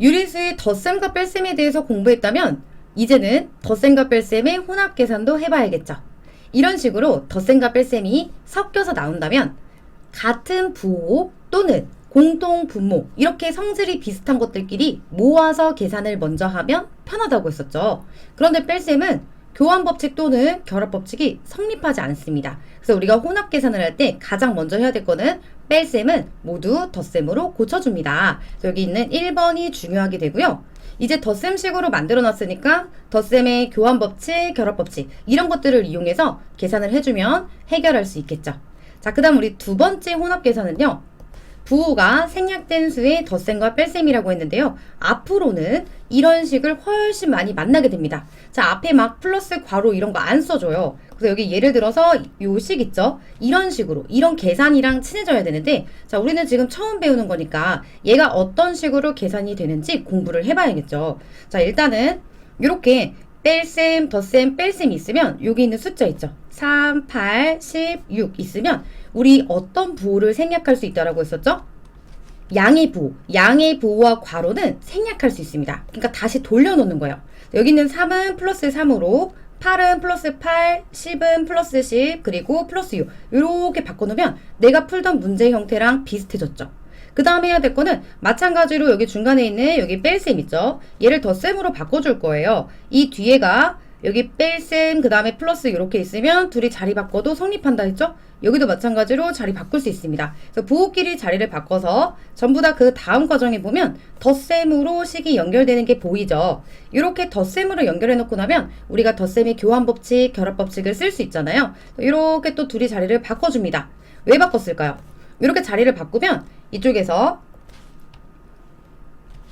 유리수의 덧셈과 뺄셈에 대해서 공부했다면 이제는 덧셈과 뺄셈의 혼합 계산도 해봐야겠죠. 이런 식으로 덧셈과 뺄셈이 섞여서 나온다면 같은 부호 또는 공통 분모 이렇게 성질이 비슷한 것들끼리 모아서 계산을 먼저 하면 편하다고 했었죠. 그런데 뺄셈은 교환법칙 또는 결합법칙이 성립하지 않습니다. 그래서 우리가 혼합 계산을 할 때 가장 먼저 해야 될 거는 뺄셈은 모두 덧셈으로 고쳐줍니다. 여기 있는 1번이 중요하게 되고요. 이제 덧셈식으로 만들어 놨으니까 덧셈의 교환법칙, 결합법칙 이런 것들을 이용해서 계산을 해주면 해결할 수 있겠죠. 자, 그 다음 우리 두 번째 혼합 계산은요. 부호가 생략된 수의 덧셈과 뺄셈이라고 했는데요. 앞으로는 이런 식을 훨씬 많이 만나게 됩니다. 자, 앞에 막 플러스 괄호 이런 거 안 써줘요. 그래서 여기 예를 들어서 요 식 있죠? 이런 식으로 이런 계산이랑 친해져야 되는데 자, 우리는 지금 처음 배우는 거니까 얘가 어떤 식으로 계산이 되는지 공부를 해봐야겠죠. 자, 일단은 이렇게 뺄셈, 덧셈, 뺄셈이 있으면 여기 있는 숫자 있죠? 3, 8, 16 있으면 우리 어떤 부호를 생략할 수 있다라고 했었죠? 양의 부호, 양의 부호와 괄호는 생략할 수 있습니다. 그러니까 다시 돌려놓는 거예요. 여기 있는 3은 플러스 3으로 8은 플러스 8, 10은 플러스 10, 그리고 플러스 6 이렇게 바꿔놓으면 내가 풀던 문제 형태랑 비슷해졌죠. 그 다음에 해야 될 거는 마찬가지로 여기 중간에 있는 여기 뺄셈 있죠? 얘를 덧셈으로 바꿔줄 거예요. 이 뒤에가 여기 뺄셈 그 다음에 플러스 이렇게 있으면 둘이 자리 바꿔도 성립한다 했죠? 여기도 마찬가지로 자리 바꿀 수 있습니다. 그래서 부호끼리 자리를 바꿔서 전부 다 그 다음 과정에 보면 덧셈으로 식이 연결되는 게 보이죠? 이렇게 덧셈으로 연결해 놓고 나면 우리가 덧셈의 교환법칙, 결합법칙을 쓸 수 있잖아요. 이렇게 또 둘이 자리를 바꿔줍니다. 왜 바꿨을까요? 이렇게 자리를 바꾸면 이쪽에서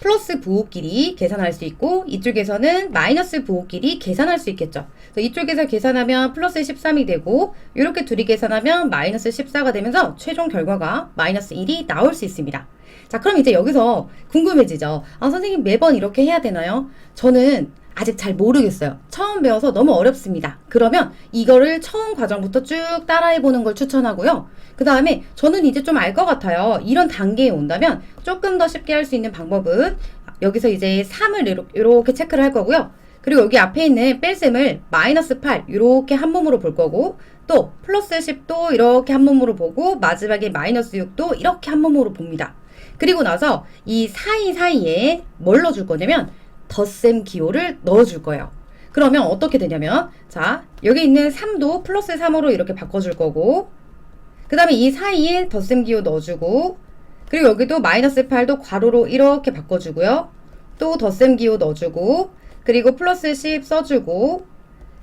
플러스 부호끼리 계산할 수 있고 이쪽에서는 마이너스 부호끼리 계산할 수 있겠죠. 그래서 이쪽에서 계산하면 플러스 13이 되고 이렇게 둘이 계산하면 마이너스 14가 되면서 최종 결과가 마이너스 1이 나올 수 있습니다. 자, 그럼 이제 여기서 궁금해지죠. 아, 선생님 매번 이렇게 해야 되나요? 저는 아직 잘 모르겠어요. 처음 배워서 너무 어렵습니다. 그러면 이거를 처음 과정부터 쭉 따라해보는 걸 추천하고요. 그 다음에 저는 이제 좀 알 것 같아요. 이런 단계에 온다면 조금 더 쉽게 할 수 있는 방법은 여기서 이제 3을 이렇게 체크를 할 거고요. 그리고 여기 앞에 있는 뺄셈을 마이너스 8 이렇게 한 몸으로 볼 거고 또 플러스 10도 이렇게 한 몸으로 보고 마지막에 마이너스 6도 이렇게 한 몸으로 봅니다. 그리고 나서 이 사이사이에 뭘 넣어줄 거냐면 덧셈 기호를 넣어줄 거예요. 그러면 어떻게 되냐면 자, 여기 있는 3도 플러스 3으로 이렇게 바꿔줄 거고 그 다음에 이 사이에 덧셈 기호 넣어주고 그리고 여기도 마이너스 8도 괄호로 이렇게 바꿔주고요. 또 덧셈 기호 넣어주고 그리고 플러스 10 써주고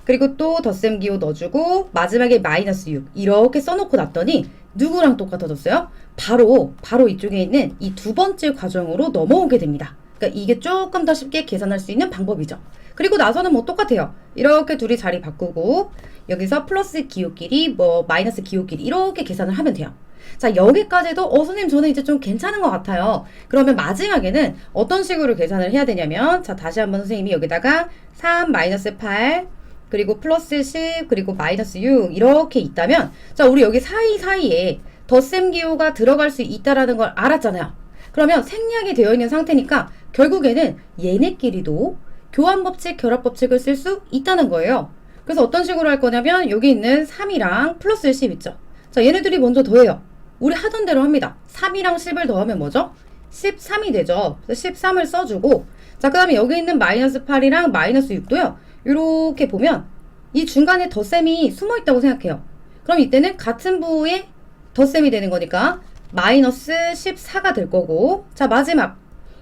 그리고 또 덧셈 기호 넣어주고 마지막에 마이너스 6 이렇게 써놓고 났더니 누구랑 똑같아졌어요? 바로 이쪽에 있는 이 두 번째 과정으로 넘어오게 됩니다. 그러니까 이게 조금 더 쉽게 계산할 수 있는 방법이죠. 그리고 나서는 뭐 똑같아요. 이렇게 둘이 자리 바꾸고 여기서 플러스 기호끼리 뭐 마이너스 기호끼리 이렇게 계산을 하면 돼요. 자, 여기까지도 선생님 저는 이제 좀 괜찮은 것 같아요. 그러면 마지막에는 어떤 식으로 계산을 해야 되냐면 자, 다시 한번 선생님이 여기다가 3 마이너스 8 그리고 플러스 10 그리고 마이너스 6 이렇게 있다면 자, 우리 여기 사이사이에 덧셈 기호가 들어갈 수 있다라는 걸 알았잖아요. 그러면 생략이 되어 있는 상태니까 결국에는 얘네끼리도 교환법칙, 결합법칙을 쓸 수 있다는 거예요. 그래서 어떤 식으로 할 거냐면 여기 있는 3이랑 플러스 10 있죠. 자, 얘네들이 먼저 더해요. 우리 하던 대로 합니다. 3이랑 10을 더하면 뭐죠? 13이 되죠. 그래서 13을 써주고 자, 그 다음에 여기 있는 마이너스 8이랑 마이너스 6도요. 이렇게 보면 이 중간에 덧셈이 숨어 있다고 생각해요. 그럼 이때는 같은 부호에 덧셈이 되는 거니까 마이너스 14가 될 거고 자, 마지막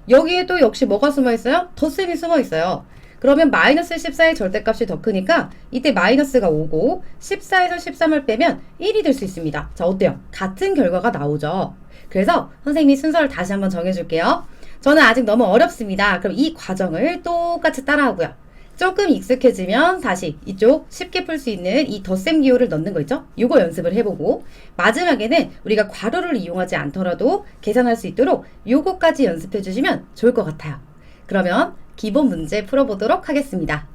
여기에 또 역시 뭐가 숨어 있어요? 덧셈이 숨어 있어요. 그러면 마이너스 14의 절대값이 더 크니까 이때 마이너스가 오고 14에서 13을 빼면 1이 될 수 있습니다. 자, 어때요? 같은 결과가 나오죠. 그래서 선생님이 순서를 다시 한번 정해줄게요. 저는 아직 너무 어렵습니다. 그럼 이 과정을 똑같이 따라하고요. 조금 익숙해지면 다시 이쪽 쉽게 풀 수 있는 이 덧셈 기호를 넣는 거 있죠? 이거 연습을 해보고 마지막에는 우리가 괄호를 이용하지 않더라도 계산할 수 있도록 요거까지 연습해 주시면 좋을 것 같아요. 그러면 기본 문제 풀어보도록 하겠습니다.